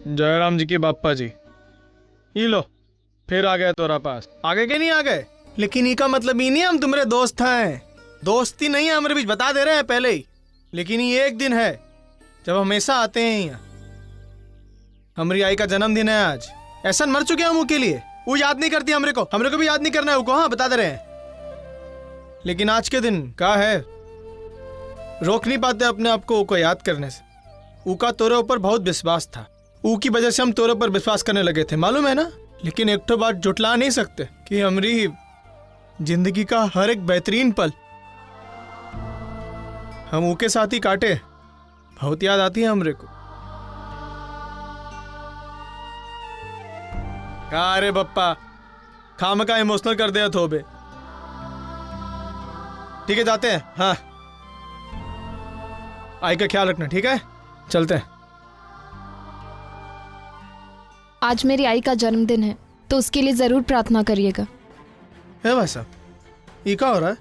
जयराम जी की बाप्पा जी, ये लो फिर आ गए तोरा पास। आगे के नहीं आ गए, लेकिन ई का मतलब ही नहीं हम तुम्हारे दोस्त हैं। दोस्ती नहीं है हमारे बीच, बता दे रहे हैं पहले ही। लेकिन ये एक दिन है जब हमेशा आते हैं यहाँ। हमारी आई का जन्मदिन है आज। ऐसा मर चुके हम के लिए, वो याद नहीं करती हमरे को भी याद नहीं करना है वो। हाँ बता दे रहे हैं। लेकिन आज के दिन क्या है, रोक नहीं पाते अपने आप को याद करने से। ऊ का तोरे ऊपर बहुत विश्वास था, ऊ की वजह से हम तोरे ऊपर विश्वास करने लगे थे, मालूम है ना। लेकिन एक तो बात जुटला नहीं सकते कि हमारी जिंदगी का हर एक बेहतरीन पल हम ऊ के साथ ही काटे। बहुत याद आती है हमरे को। का रे बप्पा, खाम का इमोशनल कर दिया थोबे। ठीक है जाते हैं। हाँ आई का ख्याल रखना, ठीक है चलते हैं। आज मेरी आई का जन्मदिन है तो उसके लिए जरूर प्रार्थना करिएगा। है भाई साहब, ये क्या हो रहा है?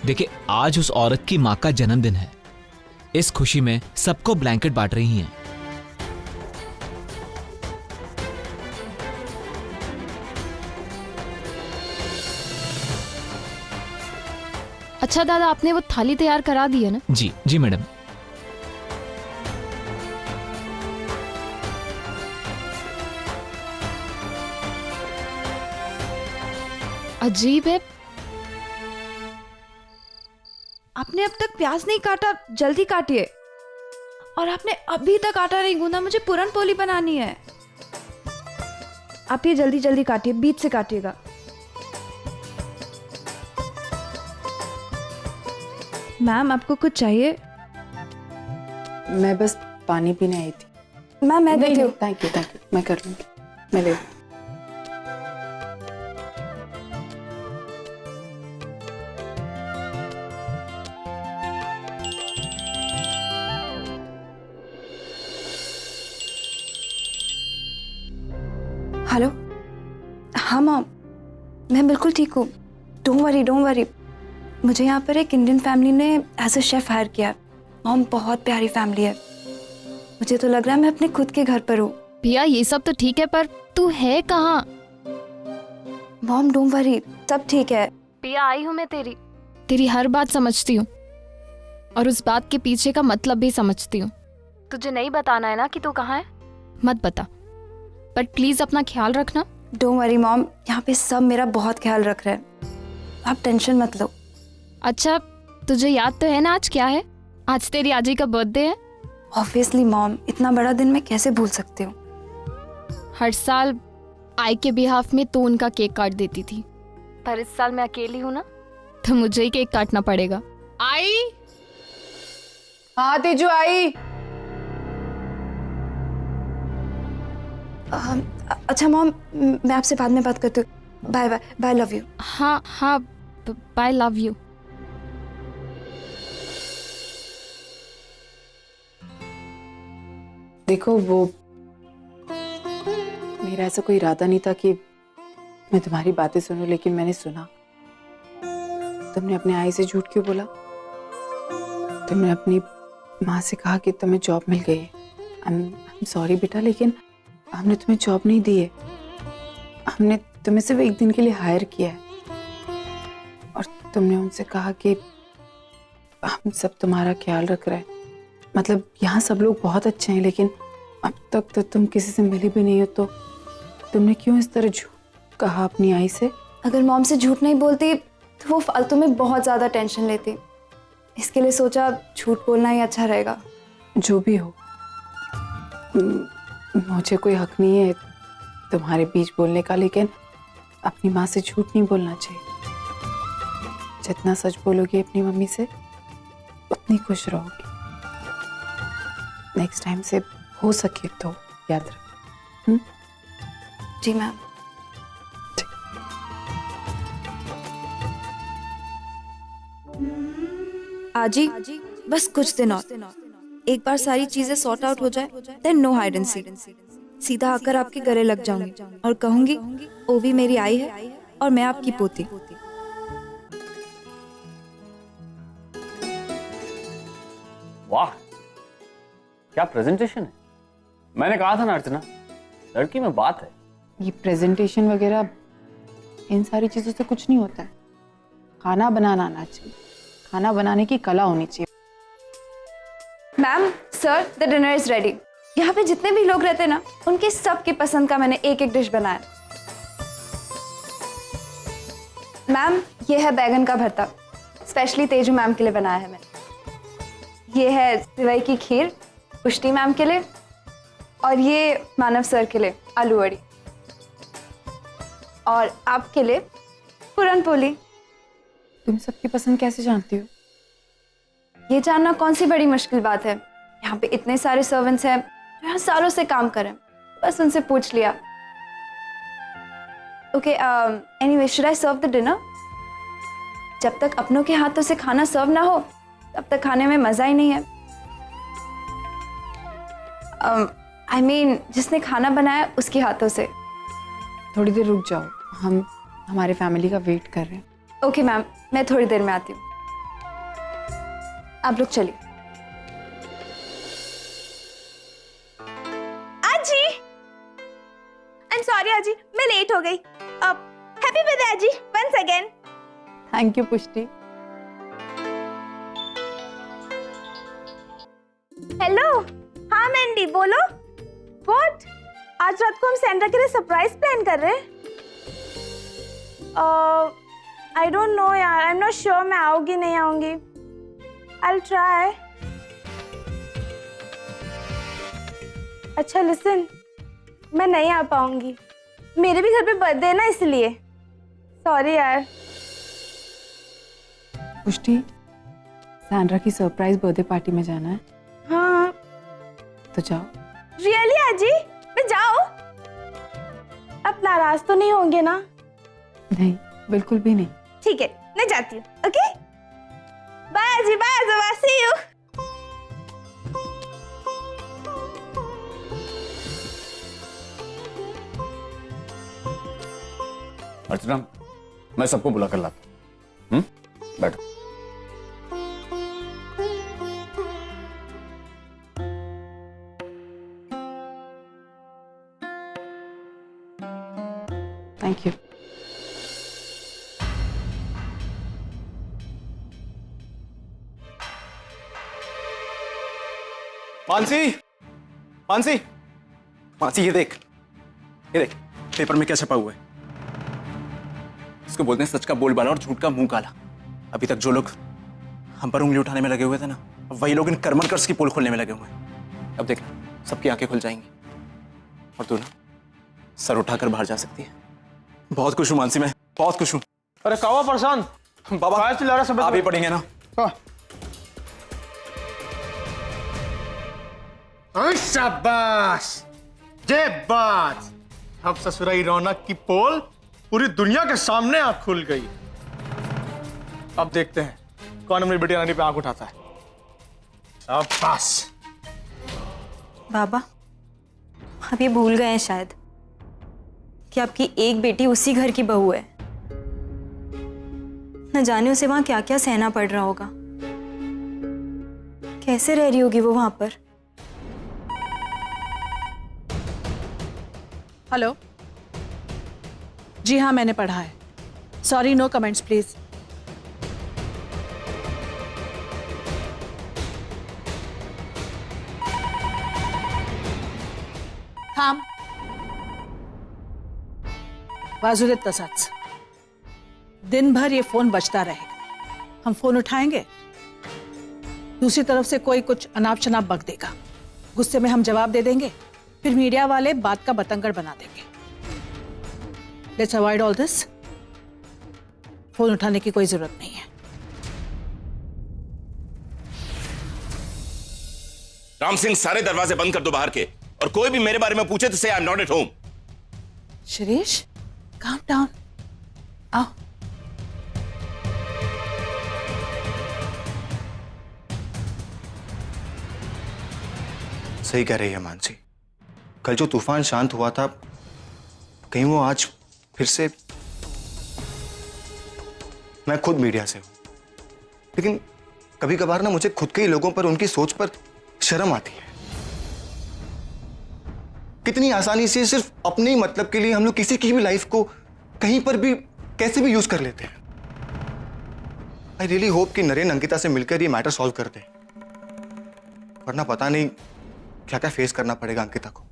देखिए, आज उस औरत की माँ का जन्मदिन है। इस खुशी में सबको ब्लैंकेट बांट रही हैं। अच्छा दादा, आपने वो थाली तैयार करा दी है ना? जी जी मैडम। अजीब है, आपने अब तक प्याज नहीं काटा, जल्दी काटिए। और आपने अभी तक आटा नहीं गूंदा, मुझे पूरन पोली बनानी है। आप ये जल्दी जल्दी काटिए, बीच से काटिएगा। मैम आपको कुछ चाहिए? मैं बस पानी पीने आई थी। मैम मैं देती हूँ। थैंक यू मैं कर लूँगी, मैं ले। हेलो, हाँ मॉम, मैं बिल्कुल ठीक हूँ। Don't worry. मुझे यहाँ पर एक इंडियन फैमिली ने एज अ शेफ हायर किया है। मॉम बहुत प्यारी फैमिली है। मुझे तो लग रहा है मैं अपने खुद के घर पर हूँ। पिया ये सब तो ठीक है, पर तू है कहाँ? मॉम डोंट वरी, सब ठीक है। पिया आई हूँ मैं तेरी हर बात समझती हूँ और उस बात के पीछे का मतलब भी समझती हूँ। तुझे नहीं बताना है ना कि तू कहाँ है, मत बता, बट प्लीज अपना ख्याल रखना। डोंट वरी मॉम, यहाँ पे सब मेरा बहुत ख्याल रख रहे हैं, आप टेंशन मत लो। अच्छा तुझे याद तो है ना आज क्या है? आज तेरी आजी का बर्थडे है। ऑब्वियसली मॉम, इतना बड़ा दिन मैं कैसे भूल सकती हूँ। हर साल आई के बिहाफ में तू उनका केक काट देती थी, पर इस साल मैं अकेली हूँ ना, तो मुझे ही केक काटना पड़ेगा। आई, हाँ तेजू आई। अच्छा मॉम, मैं आपसे बाद में बात करती हूँ। Bye bye bye, love you. हाँ बाय, लव यू। देखो, वो मेरा ऐसा कोई इरादा नहीं था कि मैं तुम्हारी बातें सुनूं, लेकिन मैंने सुना। तुमने अपने आई से झूठ क्यों बोला? तुमने अपनी माँ से कहा कि तुम्हें जॉब मिल गई है। I'm सॉरी बेटा, लेकिन हमने तुम्हें जॉब नहीं दी है। हमने तुम्हें सिर्फ एक दिन के लिए हायर किया है। और तुमने उनसे कहा कि हम सब तुम्हारा ख्याल रख रहे हैं। मतलब यहाँ सब लोग बहुत अच्छे हैं, लेकिन अब तक तो तुम किसी से मिली भी नहीं हो, तो तुमने क्यों इस तरह झूठ कहा अपनी आई से? अगर मॉम से झूठ नहीं बोलती तो वो फालतू में बहुत ज़्यादा टेंशन लेती। इसके लिए सोचा झूठ बोलना ही अच्छा रहेगा। जो भी हो, मुझे कोई हक नहीं है तुम्हारे बीच बोलने का, लेकिन अपनी माँ से झूठ नहीं बोलना चाहिए। जितना सच बोलोगी अपनी मम्मी से, उतनी खुश रहोगी। नेक्स्ट टाइम से हो सके तो याद रख। जी मैम। आजी, बस कुछ दिन और, एक बार सारी चीजें सॉर्ट आउट हो जाए, then no hide and seek. सीधा आकर आपके गले लग जाऊंगी और कहूंगी वो भी मेरी आई है और मैं आपकी पोती। वाह, क्या प्रेजेंटेशन है। मैंने कहा था ना अर्चना, लड़की में बात है। ये प्रेजेंटेशन वगैरह इन सारी चीजों से कुछ नहीं होता है। खाना बनाना आना चाहिए, खाना बनाने की कला होनी चाहिए। Ma'am, sir, the dinner is ready. यहाँ पे जितने भी लोग रहते हैं ना, उनके सबकी पसंद का मैंने एक एक डिश बनाया। मैम, ये है बैगन का भरता, स्पेशली तेजू मैम के लिए बनाया है मैंने। ये है सिवई की खीर, पुष्टि मैम के लिए। और ये मानव सर के लिए आलू वड़ी। और आपके लिए पूरन पोली। तुम सबकी पसंद कैसे जानती हो? ये जानना कौन सी बड़ी मुश्किल बात है। यहाँ पे इतने सारे सर्वेंट्स हैं जो यहाँ सालों से काम कर रहे हैं, बस उनसे पूछ लिया। Okay, anyway, should I serve the dinner? जब तक अपनों के हाथों से खाना सर्व ना हो तब तक खाने में मजा ही नहीं है। I mean, जिसने खाना बनाया उसके हाथों से। थोड़ी देर रुक जाओ, हम हमारे फैमिली का वेट कर रहे हैं। ओके मैम, मैं थोड़ी देर में आती हूँ, आप लोग चलिए। आजी, आई एम सॉरी आजी, मैं लेट हो गई। हैप्पी बर्थडे आजी, वंस अगेन। थैंक यू पुष्टि। हेलो, हाँ मैंडी, बोलो। व्हाट? आज रात को हम सैंड्रा के लिए सरप्राइज प्लान कर रहे हैं। आई डोंट नो यार, आई एम नॉट श्योर मैं आऊंगी नहीं आऊंगी। I will try. अच्छा लिसन, मैं नहीं आ पाऊंगी, मेरे भी घर पे बर्थडे है ना, इसलिए सॉरी यार। पुष्टि, सैंड्रा की सरप्राइज बर्थडे पार्टी में जाना है। हाँ तो जाओ। रियली आजी, मैं जाओ? आप नाराज तो नहीं होंगे ना? नहीं, बिल्कुल भी नहीं। ठीक है, मैं जाती हूँ। ओके, बाय आजी, बाय आजोबा, सी यू। अर्चना, मैं सबको बुला कर लाता हूँ। बैठो। Thank you. मानसी, मानसी, मानसी, ये देख पेपर में क्या छपा हुआ है। इसको बोलते हैं सच का बोलबाला और झूठ का मुंह काला। अभी तक जो लोग हम पर उंगली उठाने में लगे हुए थे ना, अब वही लोग इन कर्मणकर्स की पोल खोलने में लगे हुए हैं। अब देख, सबकी आंखें खुल जाएंगी और तू ना सर उठाकर बाहर जा सकती है। बहुत खुश हूं मानसी, मैं बहुत खुश हूं। अरे कावा परेशान बाबा, काय चिल्ला रहा सब? आप ही पढ़ेंगे ना? शाबाश, ये बात। अब ससुराई रौनक की पोल पूरी दुनिया के सामने आंख खुल गई। अब देखते हैं कौन अपनी बेटी रानी पे आंख उठाता है। शाबाश। बाबा, आप ये भूल गए हैं शायद कि आपकी एक बेटी उसी घर की बहू है। न जाने उसे वहां क्या क्या सहना पड़ रहा होगा, कैसे रह रही होगी वो वहां पर। हेलो, जी हाँ, मैंने पढ़ा है। Sorry, no comments please. थांब, वासुदेव तसंच। दिन भर ये फोन बजता रहेगा, हम फोन उठाएंगे, दूसरी तरफ से कोई कुछ अनाप शनाप बक देगा, गुस्से में हम जवाब दे देंगे, फिर मीडिया वाले बात का बतंगड़ बना देंगे। Let's avoid all this. Phone उठाने की कोई जरूरत नहीं है। राम सिंह, सारे दरवाजे बंद कर दो बाहर के, और कोई भी मेरे बारे में पूछे तो से I am not at home. Shirish, calm down, आओ। सही कह रही है मानसी। कल जो तूफान शांत हुआ था, कहीं वो आज फिर से। मैं खुद मीडिया से हूं, लेकिन कभी कभार ना मुझे खुद के ही लोगों पर, उनकी सोच पर शर्म आती है। कितनी आसानी से सिर्फ अपने ही मतलब के लिए हम लोग किसी की भी लाइफ को कहीं पर भी कैसे भी यूज कर लेते हैं। आई रियली होप कि नरेन अंकिता से मिलकर ये मैटर सॉल्व कर दे, वरना पता नहीं क्या क्या फेस करना पड़ेगा अंकिता को।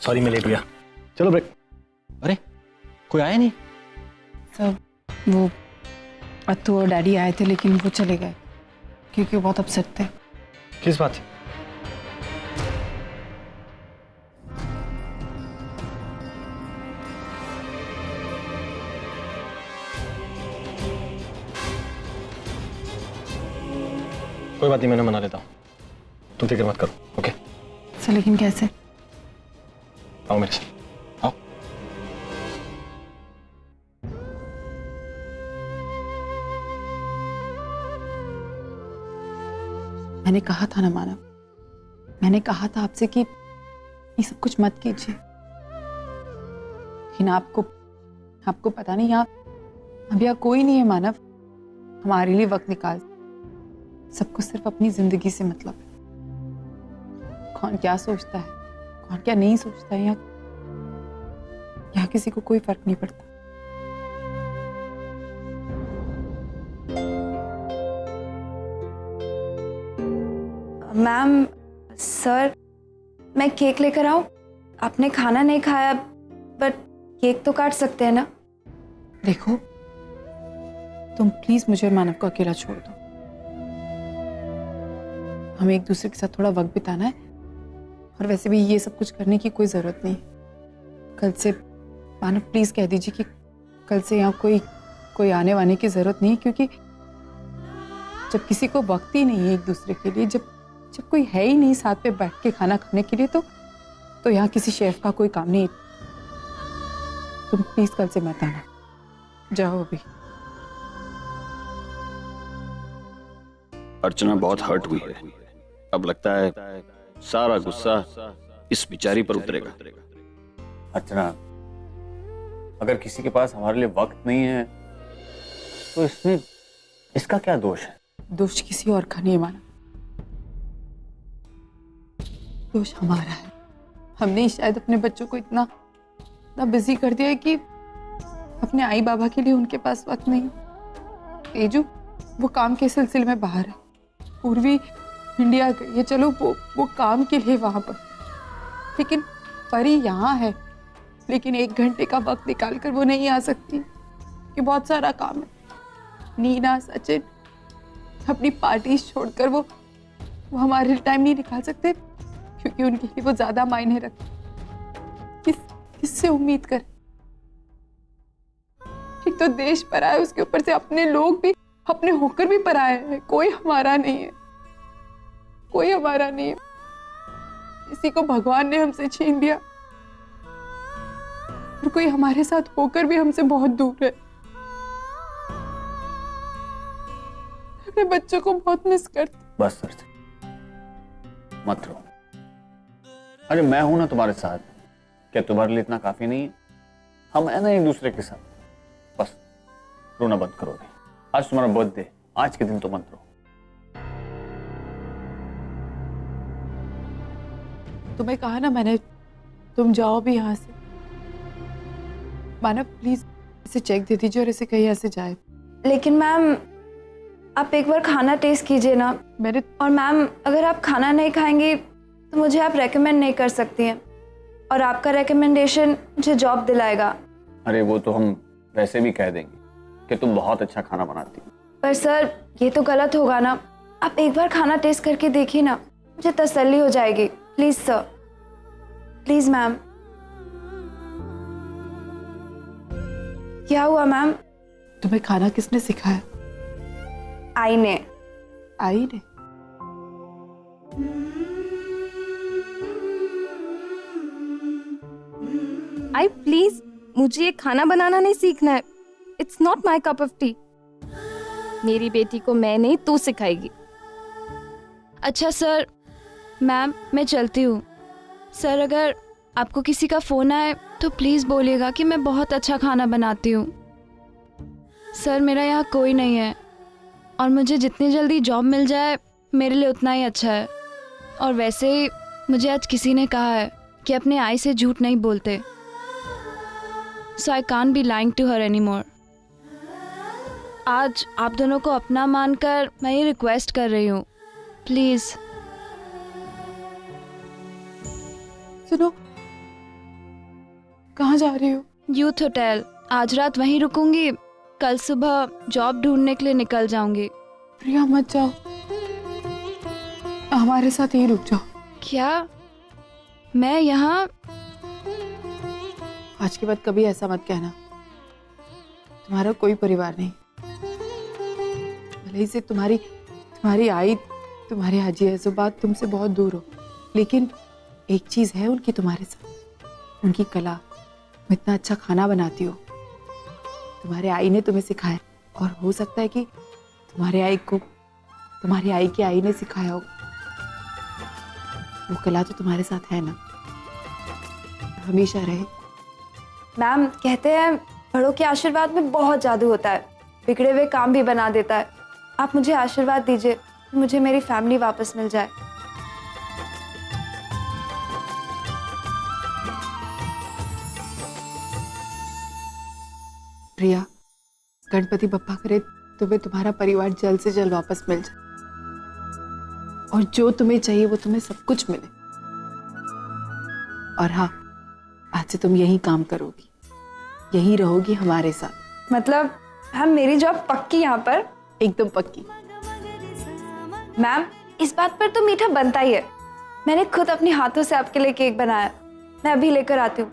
सॉरी मैं लेट गया, चलो ब्रेक। अरे कोई आया नहीं? सर वो अत्तू और डैडी आए थे लेकिन वो चले गए क्योंकि वो बहुत अपसेट थे। किस बात से? कोई बात नहीं, मैंने मना लेता हूँ, तुम फिक्र मत करो। ओके सर लेकिन कैसे? आओ मेरे साथ, आओ। मैंने कहा था ना मानव, मैंने कहा था आपसे कि ये सब कुछ मत कीजिए, लेकिन आपको पता नहीं यहाँ अब यहाँ कोई नहीं है मानव हमारे लिए वक्त निकाल। सबको सिर्फ अपनी जिंदगी से मतलब है। कौन क्या सोचता है, कौन क्या नहीं सोचता है, यहाँ किसी को कोई फर्क नहीं पड़ता। मैम, सर मैं केक लेकर आऊं? आपने खाना नहीं खाया बट केक तो काट सकते हैं ना? देखो तुम प्लीज मुझे और मानव को अकेला छोड़ दो। हमें एक दूसरे के साथ थोड़ा वक्त बिताना है, और वैसे भी ये सब कुछ करने की कोई जरूरत नहीं। कल से मानव प्लीज कह दीजिए कि कल से यहाँ कोई आने वाने की जरूरत नहीं, क्योंकि जब किसी को वक्त ही नहीं है एक दूसरे के लिए, जब कोई है ही नहीं साथ में बैठ के खाना खाने के लिए, तो यहाँ किसी शेफ का कोई काम नहीं। तुम प्लीज कल से मत आना, जाओ अभी। अर्चना बहुत हर्ट हुई है, अब लगता है सारा गुस्सा इस बेचारी पर उतरेगा। अर्चना, अगर किसी के पास हमारे लिए वक्त नहीं है तो इसमें इसका क्या दोष है? दोष किसी और का नहीं माना, दोष हमारा है। हमने शायद अपने बच्चों को इतना बिजी कर दिया है कि अपने आई बाबा के लिए उनके पास वक्त नहीं। तेजू वो काम के सिलसिले में बाहर है, पूर्वी इंडिया गई है, चलो वो काम के लिए वहां पर, लेकिन परी यहाँ है, लेकिन 1 घंटे का वक्त निकाल कर वो नहीं आ सकती कि बहुत सारा काम है। नीना, सचिन अपनी पार्टी छोड़कर वो हमारे लिए टाइम नहीं निकाल सकते क्योंकि उनके लिए वो ज्यादा मायने रखते। किससे उम्मीद कर? एक तो देश पराया है, उसके ऊपर से अपने लोग भी अपने होकर भी पराए हैं। कोई हमारा नहीं है, कोई हमारा नहीं है। किसी को भगवान ने हमसे छीन लिया और कोई हमारे साथ होकर भी हमसे बहुत दूर है। अपने बच्चों को बहुत मिस करते। बस सर, मत रो। अरे मैं हूं ना तुम्हारे साथ, क्या तुम्हारे लिए इतना काफी नहीं है? हम है ना एक दूसरे के साथ। बस रोना बंद करो। आज तुम्हारा बर्थडे, आज के दिन तो मत रो। तुम्हें कहा ना मैंने, तुम जाओ भी यहाँ से। मानव प्लीज इसे चेक दे दीजिए और इसे कहीं ऐसे जाए। लेकिन मैम आप एक बार खाना टेस्ट कीजिए ना। और मैम अगर आप खाना नहीं खाएंगी तो मुझे आप रेकमेंड नहीं कर सकती हैं, और आपका रेकमेंडेशन मुझे जॉब दिलाएगा। अरे वो तो हम वैसे भी कह देंगे कि तुम बहुत अच्छा खाना बनाती हो। पर सर ये तो गलत होगा ना। आप एक बार खाना टेस्ट करके देखिए ना, मुझे तसल्ली हो जाएगी। Please sir, please ma'am. क्या हुआ मैम? तुम्हें खाना किसने सिखाया? आई ने। आई ने? आई प्लीज, मुझे ये खाना बनाना नहीं सीखना है। It's not my cup of T. मेरी बेटी को मैं नहीं, तू सिखाएगी। अच्छा सर, मैम मैं चलती हूँ। सर अगर आपको किसी का फ़ोन आए तो प्लीज़ बोलिएगा कि मैं बहुत अच्छा खाना बनाती हूँ। सर मेरा यहाँ कोई नहीं है और मुझे जितनी जल्दी जॉब मिल जाए मेरे लिए उतना ही अच्छा है। और वैसे ही मुझे आज किसी ने कहा है कि अपने आई से झूठ नहीं बोलते। So I can't be lying to her any more. आज आप दोनों को अपना मानकर मैं ये रिक्वेस्ट कर रही हूँ, प्लीज। सुनो, कहाँ जा रही हो? Youth hotel. आज रात वहीं रुकूंगी, कल सुबह जॉब ढूंढने के लिए निकल जाऊंगी। प्रिया मत जाओ, हमारे साथ यहीं रुक जाओ। क्या? मैं यहाँ? आज के बाद कभी ऐसा मत कहना। तुम्हारा कोई परिवार नहीं। भले ही से तुम्हारी आई, तुम्हारे हाजी आजूबात तुमसे बहुत दूर हो, लेकिन एक चीज है उनकी तुम्हारे साथ, उनकी कला। तुम इतना अच्छा खाना बनाती हो, तुम्हारे आई ने तुम्हें सिखाया, और हो सकता है कि तुम्हारे आई को तुम्हारी आई की आई ने सिखाया हो। वो कला तो तुम्हारे साथ है ना, हमेशा रहे। मैम कहते हैं बड़ों के आशीर्वाद में बहुत जादू होता है, बिगड़े हुए काम भी बना देता है। आप मुझे आशीर्वाद दीजिए कि मुझे मेरी फैमिली वापस मिल जाए। प्रिया, गणपति बप्पा करे तुम्हें तुम्हारा परिवार जल्द से जल्द वापस मिल जाए, और जो तुम्हें चाहिए वो तुम्हें सब कुछ मिले। और हाँ, आज से तुम यही काम करोगी, यही रहोगी हमारे साथ। मतलब मैम मेरी जॉब पक्की यहाँ पर? एकदम पक्की। मैम इस बात पर तो मीठा बनता ही है। मैंने खुद अपने हाथों से आपके लिए केक बनाया, मैं अभी लेकर आती हूँ।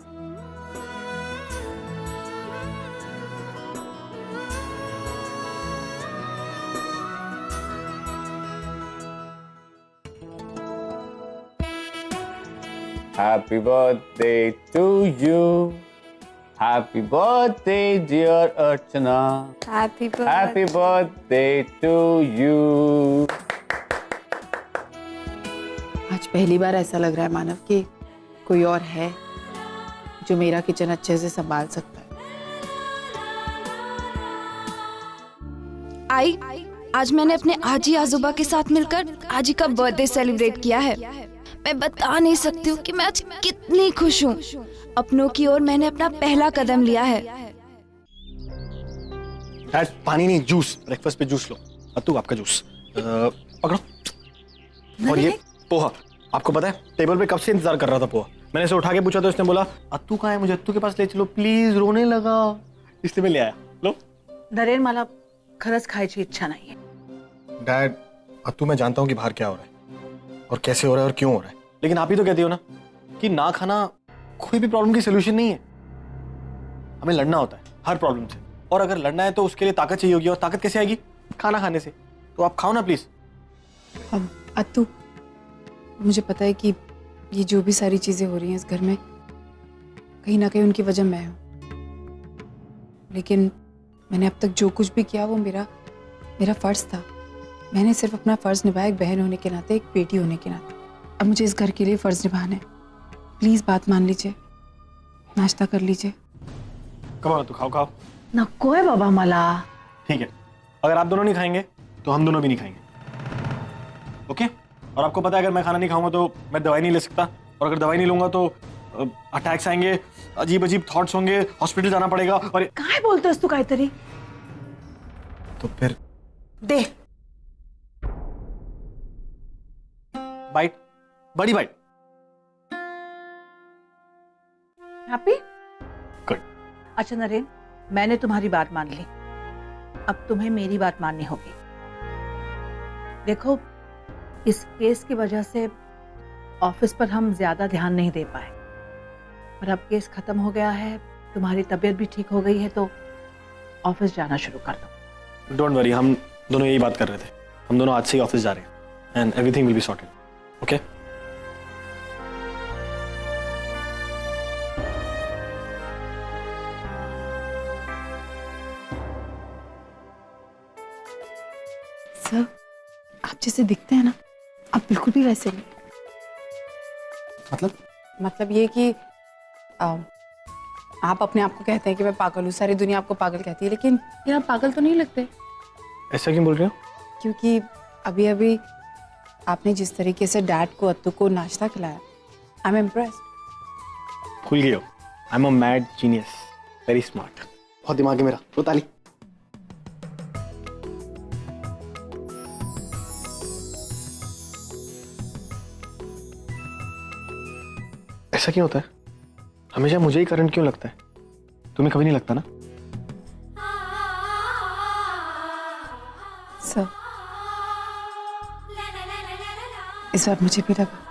Happy birthday to you. Happy birthday, dear Archana. Happy birthday to you. आज पहली बार ऐसा लग रहा है मानव कि कोई और है जो मेरा किचन अच्छे से संभाल सकता है। आई, आज मैंने अपने आजी आजोबा के साथ मिलकर आजी का बर्थडे सेलिब्रेट किया है। मैं बता नहीं सकती हूँ कि मैं आज कितनी खुश हूँ। अपनों की ओर मैंने अपना पहला कदम लिया है। आज पानी नहीं, जूस। ब्रेकफास्ट पे जूस लो। अत्तू आपका जूस पकड़ो। और ये पोहा, आपको पता है टेबल पे कब से इंतजार कर रहा था पोहा। मैंने इसे उठा के पूछा तो उसने बोला अत्तू कहाँ है, मुझे अत्तू के पास ले चलो प्लीज, रोने लगा, इसलिए मैं ले आया। लो। नरेन, मला खरंच खायची इच्छा नहीं है। डैड, अत्तू मैं जानता हूँ कि बाहर क्या हो रहा है और कैसे हो रहा है और क्यों हो रहा है, लेकिन आप ही तो कहती हो ना कि ना खाना कोई भी प्रॉब्लम की सोल्यूशन नहीं है। हमें लड़ना होता है हर प्रॉब्लम से, और अगर लड़ना है तो उसके लिए ताकत चाहिए होगी, और ताकत कैसे आएगी? खाना खाने से। तो आप खाओ ना प्लीज। अब अत्तू, मुझे पता है कि ये जो भी सारी चीजें हो रही हैं इस घर में, कहीं ना कहीं उनकी वजह मैं हूँ, लेकिन मैंने अब तक जो कुछ भी किया वो मेरा फर्ज था। मैंने सिर्फ अपना फर्ज निभाया, एक बहन होने के नाते, एक बेटी होने के नाते। अब मुझे इस घर के लिए फर्ज निभाना है। प्लीज बात मान लीजिए, नाश्ता कर लीजिए। कमाओ तो खाओ। नको है बाबा मला। ठीक है, अगर आप दोनों नहीं खाएंगे तो हम दोनों भी नहीं खाएंगे, ओके? और आपको पता है अगर मैं खाना नहीं खाऊंगा तो मैं दवाई नहीं ले सकता, और अगर दवाई नहीं लूंगा तो अटैक्स आएंगे, अजीब अजीब थॉट्स होंगे, हॉस्पिटल जाना पड़ेगा। और काय बोलतोस तू काहीतरी? तो फिर दे बाइट, बड़ी बाइट। हैप्पी? गुड। अच्छा नरेन, मैंने तुम्हारी बात मान ली, अब तुम्हें मेरी बात माननी होगी। देखो, इस केस की वजह से ऑफिस पर हम ज्यादा ध्यान नहीं दे पाए, पर अब केस खत्म हो गया है, तुम्हारी तबीयत भी ठीक हो गई है, तो ऑफिस जाना शुरू कर दो। डोंट वरी, हम दोनों यही बात कर रहे थे। हम दोनों आज से ही ऑफिस जा रहे हैं and everything will be sorted, okay? Sir, आप जैसे दिखते हैं ना, आप बिल्कुल भी वैसे नहीं। मतलब ये कि आप अपने आप को कहते हैं कि मैं पागल हूँ, सारी दुनिया आपको पागल कहती है, लेकिन आप पागल तो नहीं लगते। ऐसा क्यों बोल रहे हो? क्योंकि अभी अभी आपने जिस तरीके से डैड को अत्तू को नाश्ता खिलाया, आई एम इम्प्रेस्ड। भूल गए हो, I am a mad genius, very smart. बहुत दिमाग है मेरा। लो ताली। ऐसा क्यों होता है? हमेशा मुझे ही करंट क्यों लगता है? तुम्हें कभी नहीं लगता ना? सर, इस बार मुझे भी लगा।